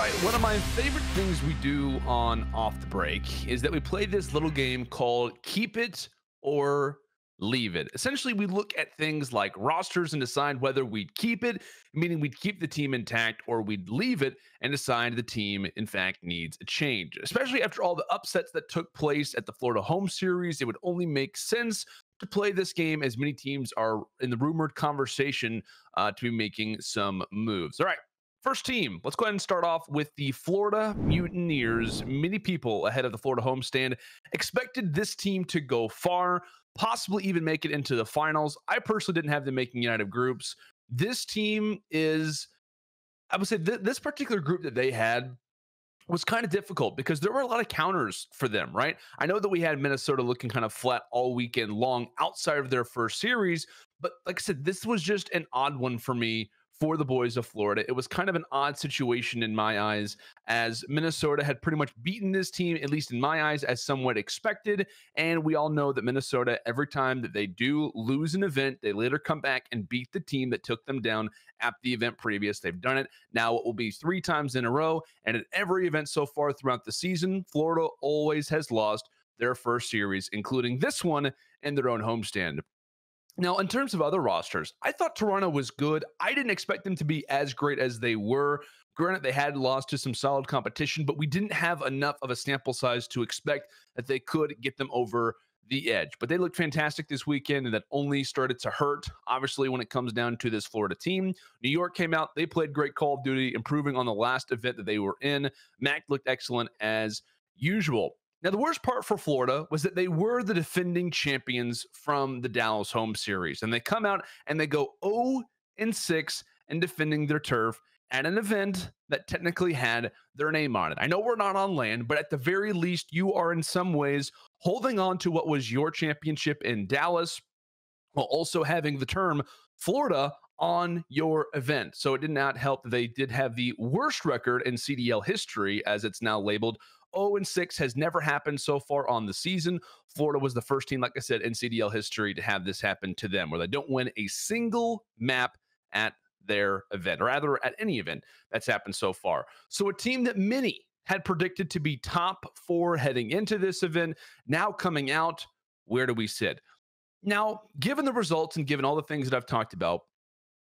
right, one of my favorite things we do on Off the Break is that we play this little game called Keep It or Leave It. Essentially, we look at things like rosters and decide whether we'd keep it, meaning we'd keep the team intact, or we'd leave it and decide the team, in fact, needs a change. Especially after all the upsets that took place at the Florida home series, it would only make sense to play this game as many teams are in the rumored conversation to be making some moves. All right. First team, let's go ahead and start off with the Florida Mutineers. Many people ahead of the Florida homestand expected this team to go far, possibly even make it into the finals. I personally didn't have them making it out of groups. This team is, I would say, this particular group that they had was kind of difficult because there were a lot of counters for them, right? I know that we had Minnesota looking kind of flat all weekend long outside of their first series, but like I said, this was just an odd one for me for the boys of Florida. It was kind of an odd situation in my eyes, as Minnesota had pretty much beaten this team, at least in my eyes, as somewhat expected. And we all know that Minnesota, every time that they do lose an event, they later come back and beat the team that took them down at the event previous. They've done it. Now it will be 3 times in a row. And at every event so far throughout the season, Florida always has lost their first series, including this one in their own homestand. Now, in terms of other rosters, I thought Toronto was good. I didn't expect them to be as great as they were. Granted, they had lost to some solid competition, but we didn't have enough of a sample size to expect that they could get them over the edge. But they looked fantastic this weekend, and that only started to hurt, obviously, when it comes down to this Florida team. New York came out. They played great Call of Duty, improving on the last event that they were in. Mac looked excellent as usual. Now, the worst part for Florida was that they were the defending champions from the Dallas home series. And they come out and they go 0-6 in defending their turf at an event that technically had their name on it. I know we're not on land, but at the very least, you are in some ways holding on to what was your championship in Dallas, while also having the term Florida on your event. So it did not help that they did have the worst record in CDL history, as it's now labeled. 0-6 has never happened so far on the season. Florida was the first team, like I said, in CDL history to have this happen to them, where they don't win a single map at their event, or rather at any event that's happened so far. So a team that many had predicted to be top 4 heading into this event, now coming out, where do we sit? Now, given the results and given all the things that I've talked about,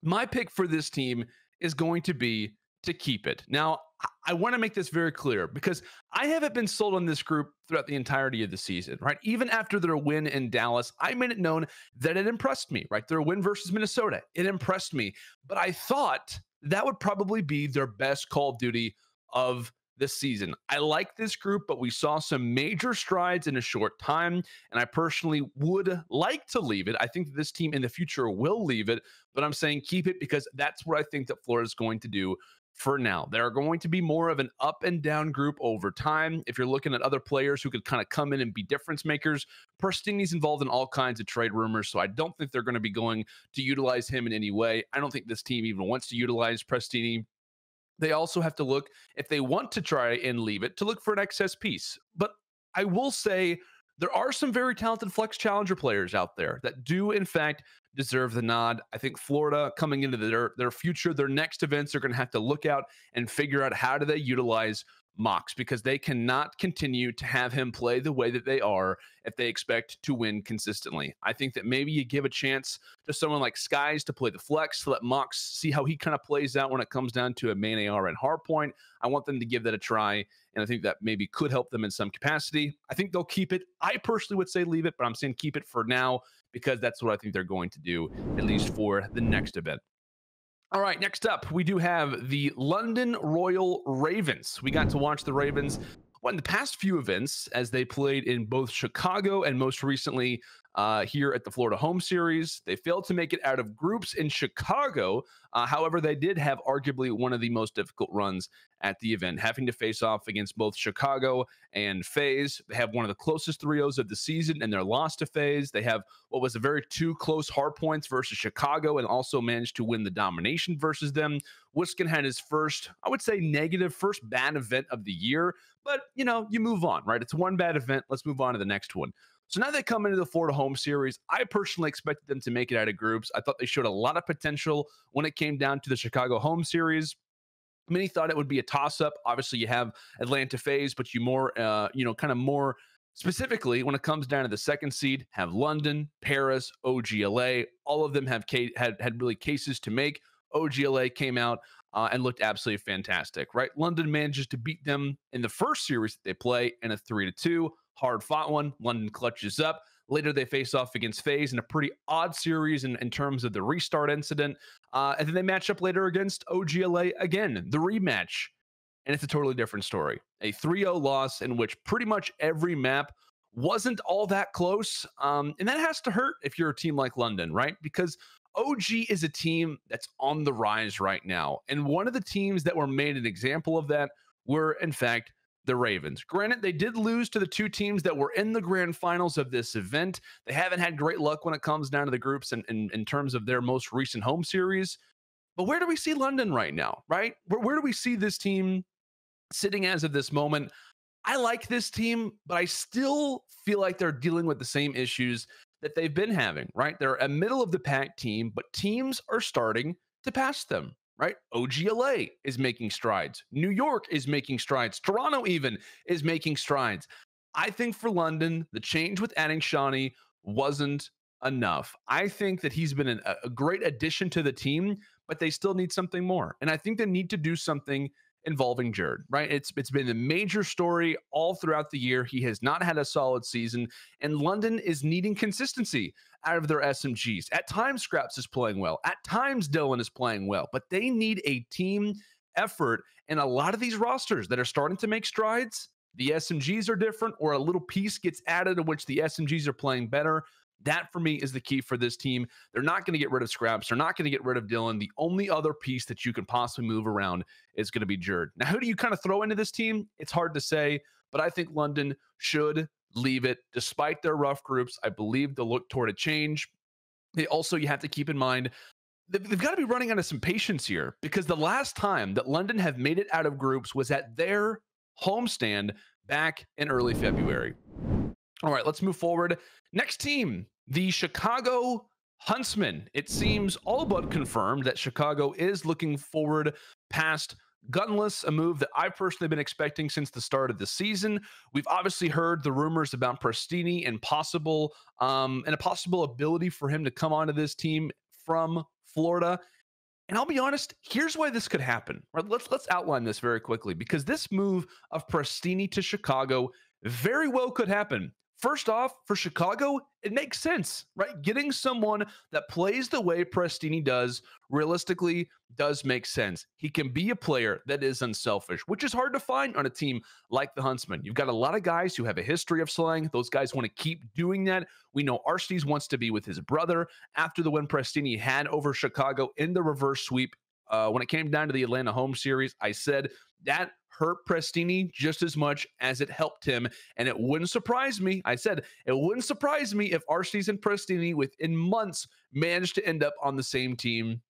my pick for this team is going to be to keep it. Now, I want to make this very clear because I haven't been sold on this group throughout the entirety of the season, right? Even after their win in Dallas, I made it known that it impressed me, right? Their win versus Minnesota, it impressed me. But I thought that would probably be their best Call of Duty of this season. I like this group, but we saw some major strides in a short time, and I personally would like to leave it. I think that this team in the future will leave it, but I'm saying keep it because that's what I think that Florida is going to do for now. They're going to be more of an up and down group over time. If you're looking at other players who could kind of come in and be difference makers, Prestini's involved in all kinds of trade rumors, so I don't think they're going to be going to utilize him in any way. I don't think this team even wants to utilize Prestini. They also have to look, if they want to try and leave it, to look for an excess piece. But I will say there are some very talented flex challenger players out there that do, in fact, deserve the nod. I think Florida, coming into their future, their next events, are going to have to look out and figure out how do they utilize Mox, because they cannot continue to have him play the way that they are if they expect to win consistently. I think that maybe you give a chance to someone like Skies to play the flex, to let Mox see how he kind of plays out when it comes down to a main AR and hardpoint. I want them to give that a try, and I think that maybe could help them in some capacity. I think they'll keep it. I personally would say leave it, but I'm saying keep it for now because that's what I think they're going to do, at least for the next event. All right, next up, we do have the London Royal Ravens. We got to watch the Ravens in the past few events as they played in both Chicago and most recently here at the Florida home series. They failed to make it out of groups in Chicago. However, they did have arguably one of the most difficult runs at the event, having to face off against both Chicago and FaZe. They have one of the closest 3-0s of the season, and they're lost to FaZe. They have what was a very 2 close hard points versus Chicago, and also managed to win the domination versus them. Wiskin had his first, I would say, negative, first bad event of the year, but, you know, you move on, right? It's one bad event. Let's move on to the next one. So now they come into the Florida home series. I personally expected them to make it out of groups. I thought they showed a lot of potential when it came down to the Chicago home series. Many thought it would be a toss-up. Obviously, you have Atlanta FaZe, but you more, kind of more specifically when it comes down to the second seed, have London, Paris, OGLA. All of them have had really cases to make. OGLA came out and looked absolutely fantastic, right? London manages to beat them in the first series that they play in a 3-2 hard fought one. London clutches up. Later, they face off against FaZe in a pretty odd series in terms of the restart incident. And then they match up later against OGLA again, the rematch. And it's a totally different story. A 3-0 loss in which pretty much every map wasn't all that close. And that has to hurt if you're a team like London, right? Because OG is a team that's on the rise right now. And one of the teams that were made an example of that were, in fact, the Ravens. Granted, they did lose to the two teams that were in the grand finals of this event. They haven't had great luck when it comes down to the groups and in terms of their most recent home series. But where do we see London right now, right? Where do we see this team sitting as of this moment? I like this team, but I still feel like they're dealing with the same issues that they've been having, right? They're a middle of the pack team, but teams are starting to pass them, right? OGLA is making strides. New York is making strides. Toronto even is making strides. I think for London, the change with adding Shawnee wasn't enough. I think that he's been a great addition to the team, but they still need something more. And I think they need to do something involving Jared, right? It's been the major story all throughout the year. He has not had a solid season, and London is needing consistency out of their SMGs. At times, Scraps is playing well. At times, Dylan is playing well, but they need a team effort. And a lot of these rosters that are starting to make strides, the SMGs are different, or a little piece gets added in which the SMGs are playing better. That, for me, is the key for this team. They're not going to get rid of Scraps. They're not going to get rid of Dylan. The only other piece that you can possibly move around is going to be Jared. Now, who do you kind of throw into this team? It's hard to say, but I think London should leave it. Despite their rough groups, I believe they'll look toward a change. You have to keep in mind, they've got to be running out of some patience here, because the last time that London have made it out of groups was at their homestand back in early February. All right, let's move forward. Next team, the Chicago Huntsmen. It seems all but confirmed that Chicago is looking forward past Gunless, a move that I've personally been expecting since the start of the season. We've obviously heard the rumors about Prestini and a possible ability for him to come onto this team from Florida. And I'll be honest, here's why this could happen. Right, let's outline this very quickly, because this move of Prestini to Chicago very well could happen. First off, for Chicago, it makes sense, right? Getting someone that plays the way Prestini does realistically does make sense. He can be a player that is unselfish, which is hard to find on a team like the Huntsmen. You've got a lot of guys who have a history of slaying. Those guys want to keep doing that. We know Arstides wants to be with his brother after the win Prestini had over Chicago in the reverse sweep. When it came down to the Atlanta home series, I said that hurt Prestini just as much as it helped him. And it wouldn't surprise me. I said it wouldn't surprise me if Arstides and Prestini within months managed to end up on the same team.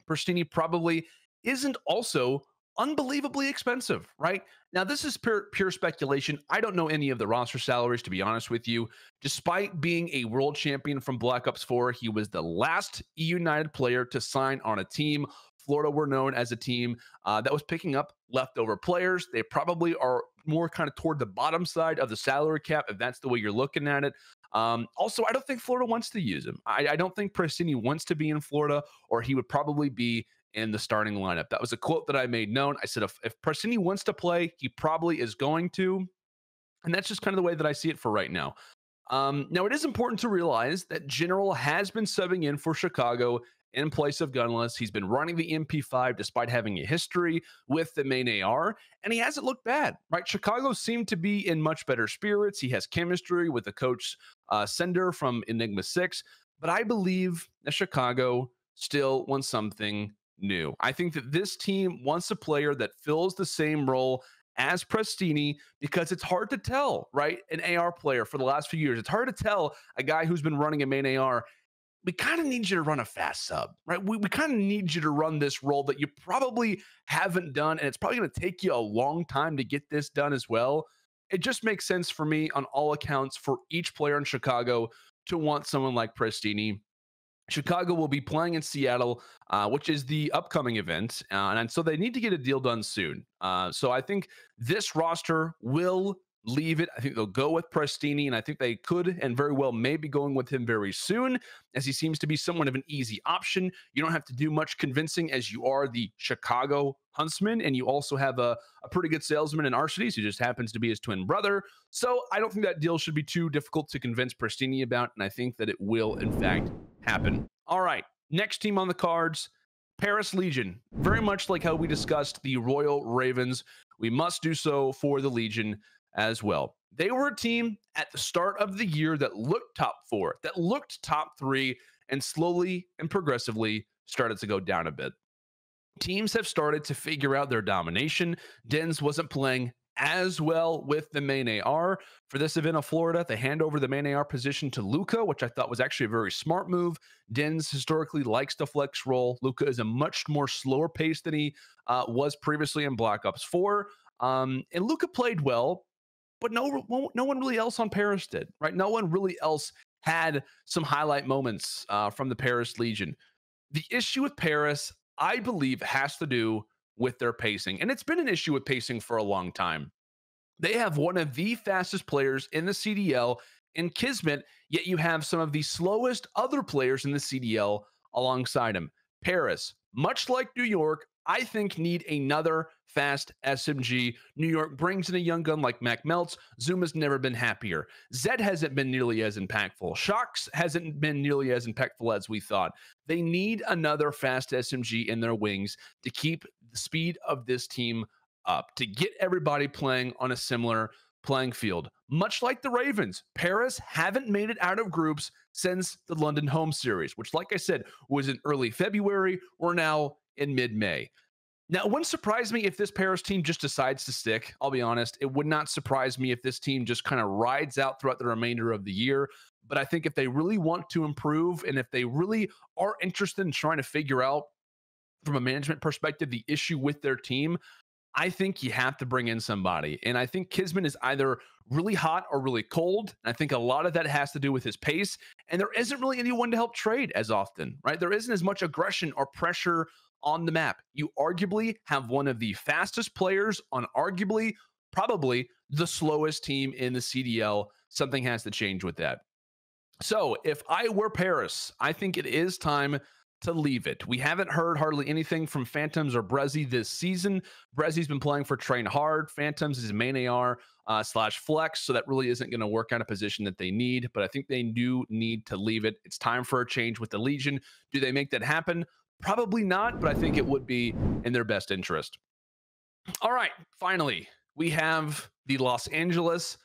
Prestini probably isn't also unbelievably expensive, right? Now, this is pure speculation. I don't know any of the roster salaries, to be honest with you. Despite being a world champion from Black Ops 4, he was the last United player to sign on a team. Florida were known as a team that was picking up leftover players. They probably are more kind of toward the bottom side of the salary cap, if that's the way you're looking at it. Also, I don't think Florida wants to use him. I don't think Prestini wants to be in Florida, or he would probably be in the starting lineup. That was a quote that I made known. I said, if Prestini wants to play, he probably is going to. And that's just kind of the way that I see it for right now. Now, it is important to realize that General has been subbing in for Chicago in place of Gunless. He's been running the MP5 despite having a history with the main AR, and he hasn't looked bad, right? Chicago seemed to be in much better spirits. He has chemistry with the coach Sender from Enigma 6, but I believe that Chicago still wants something new. I think that this team wants a player that fills the same role as Prestini, because it's hard to tell, right? An AR player for the last few years, it's hard to tell a guy who's been running a main AR. We kind of need you to run a fast sub, right? We kind of need you to run this role that you probably haven't done, and it's probably going to take you a long time to get this done as well. It just makes sense for me on all accounts for each player in Chicago to want someone like Prestini. Chicago will be playing in Seattle, which is the upcoming event. And so they need to get a deal done soon. So I think this roster will leave it. I think they'll go with Prestini, and I think they could and very well may be going with him very soon, as he seems to be somewhat of an easy option. You don't have to do much convincing, as you are the Chicago Huntsman, and you also have a pretty good salesman in Arcides, who just happens to be his twin brother. So I don't think that deal should be too difficult to convince Prestini about, and I think that it will, in fact, happen. All right, next team on the cards, Paris Legion. Very much like how we discussed the Royal Ravens, we must do so for the Legion as well. They were a team at the start of the year that looked top four, that looked top three, and slowly and progressively started to go down a bit. Teams have started to figure out their domination. Dens wasn't playing as well with the main AR. For this event of Florida, they hand over the main AR position to Luca, which I thought was actually a very smart move. Dens historically likes to flex roll. Luca is a much more slower pace than he was previously in Black Ops 4. And Luca played well, but no one really else on Paris did, right? No one really else had some highlight moments from the Paris Legion. The issue with Paris, I believe, has to do with their pacing. And it's been an issue with pacing for a long time. They have one of the fastest players in the CDL in Kismet, yet you have some of the slowest other players in the CDL alongside him. Paris, much like New York, I think need another fast SMG. New York brings in a young gun like Mac Meltz. Zuma's never been happier. Zed hasn't been nearly as impactful. Shocks hasn't been nearly as impactful as we thought. They need another fast SMG in their wings to keep the speed of this team up, to get everybody playing on a similar playing field. Much like the Ravens, Paris haven't made it out of groups since the London home series, which, like I said, was in early February. We're now in mid-May. Now, it wouldn't surprise me if this Paris team just decides to stick. I'll be honest. It would not surprise me if this team just kind of rides out throughout the remainder of the year. But I think if they really want to improve, and if they really are interested in trying to figure out, from a management perspective, the issue with their team, I think you have to bring in somebody. And I think Kismet is either really hot or really cold. And I think a lot of that has to do with his pace. And there isn't really anyone to help trade as often, right? There isn't as much aggression or pressure on the map. You arguably have one of the fastest players on arguably, probably the slowest team in the CDL. Something has to change with that. So if I were Paris, I think it is time to leave it. We haven't heard hardly anything from Phantoms or Brezzy this season. Brezzy's been playing for Train Hard. Phantoms is main AR slash flex, so that really isn't going to work out a position that they need, but I think they do need to leave it. It's time for a change with the Legion. Do they make that happen? Probably not, but I think it would be in their best interest. All right, finally, we have the Los Angeles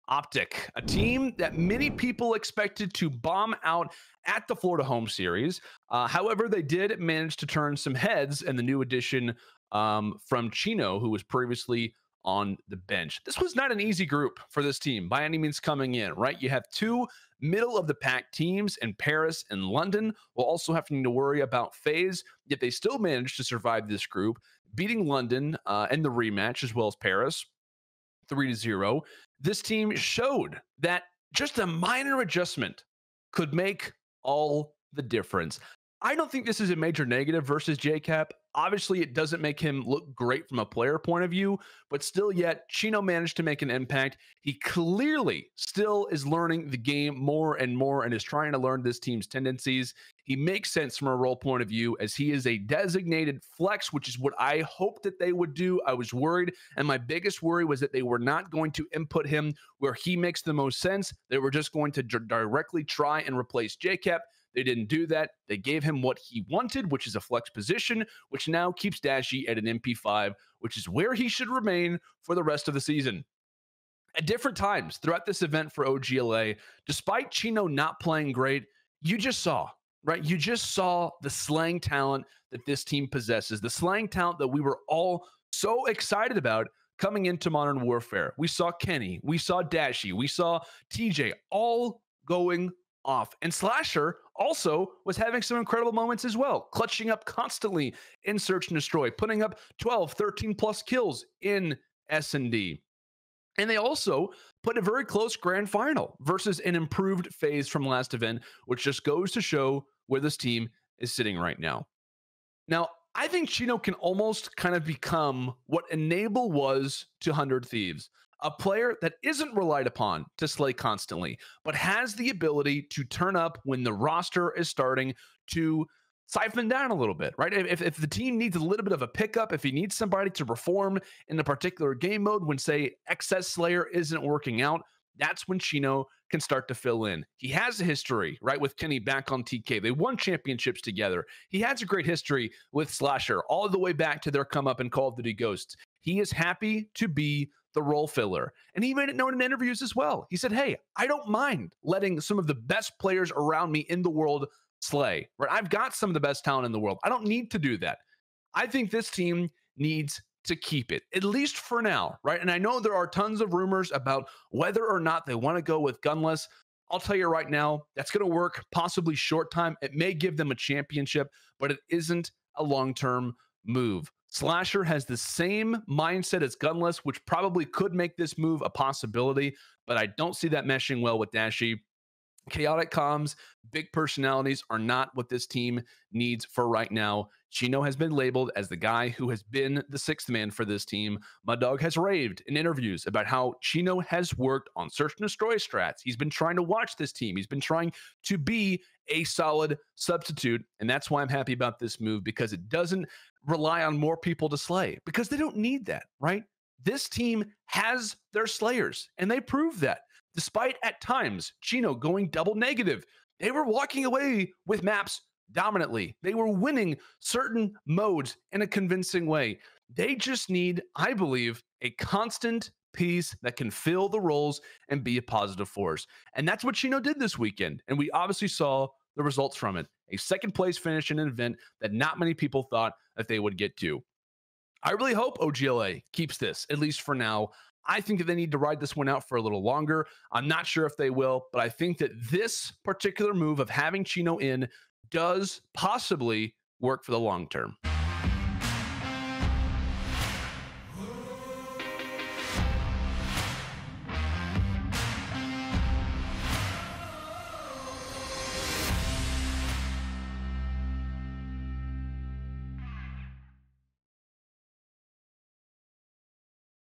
Optic, a team that many people expected to bomb out at the Florida home series. However, they did manage to turn some heads in the new addition from Chino, who was previously on the bench. This was not an easy group for this team by any means coming in, right? You have two middle of the pack teams in Paris and London, while also having to worry about FaZe, yet they still managed to survive this group, beating London in the rematch as well as Paris 3-0. This team showed that just a minor adjustment could make all the difference. I don't think this is a major negative versus JCap. Obviously, it doesn't make him look great from a player point of view, but still yet, Chino managed to make an impact. He clearly still is learning the game more and more and is trying to learn this team's tendencies. He makes sense from a role point of view, as he is a designated flex, which is what I hoped that they would do. I was worried, and my biggest worry was that they were not going to input him where he makes the most sense. They were just going to directly try and replace JCap. They didn't do that. They gave him what he wanted, which is a flex position, which now keeps Dashy at an MP5, which is where he should remain for the rest of the season. At different times throughout this event for OGLA, despite Chino not playing great, you just saw, right? You just saw the slang talent that this team possesses, the slang talent that we were all so excited about coming into Modern Warfare. We saw Kenny, we saw Dashy, we saw TJ, all going off. And Slasher also was having some incredible moments as well, clutching up constantly in Search and Destroy, putting up 12, 13 plus kills in S&D. And they also put a very close grand final versus an improved FaZe from last event, which just goes to show where this team is sitting right now. Now, I think Chino can almost kind of become what Enable was to 100 Thieves, a player that isn't relied upon to slay constantly, but has the ability to turn up when the roster is starting to siphon down a little bit, right? If the team needs a little bit of a pickup, if he needs somebody to perform in a particular game mode when, say, Excess Slayer isn't working out, that's when Chino can start to fill in. He has a history, right, with Kenny back on TK. They won championships together. He has a great history with Slasher, all the way back to their come up in Call of Duty Ghosts. He is happy to be the role filler. And he made it known in interviews as well. He said, hey, I don't mind letting some of the best players around me in the world slay, right? I've got some of the best talent in the world. I don't need to do that. I think this team needs to keep it, at least for now, right? And I know there are tons of rumors about whether or not they want to go with gunless. I'll tell you right now, that's going to work possibly short time. It may give them a championship, but it isn't a long-term move. Slasher has the same mindset as gunless, which probably could make this move a possibility, but I don't see that meshing well with Dashy. Chaotic comms, big personalities are not what this team needs for right now. Chino has been labeled as the guy who has been the sixth man for this team. Mud Dog has raved in interviews about how Chino has worked on search and destroy strats. He's been trying to watch this team. He's been trying to be a solid substitute. And that's why I'm happy about this move, because it doesn't rely on more people to slay, because they don't need that, right? This team has their slayers, and they prove that. Despite at times Chino going double negative, they were walking away with maps dominantly. They were winning certain modes in a convincing way. They just need, I believe, a constant piece that can fill the roles and be a positive force. And that's what Chino did this weekend. And we obviously saw the results from it. A second place finish in an event that not many people thought that they would get to. I really hope OGLA keeps this, at least for now. I think that they need to ride this one out for a little longer. I'm not sure if they will, but I think that this particular move of having Chino in does possibly work for the long term.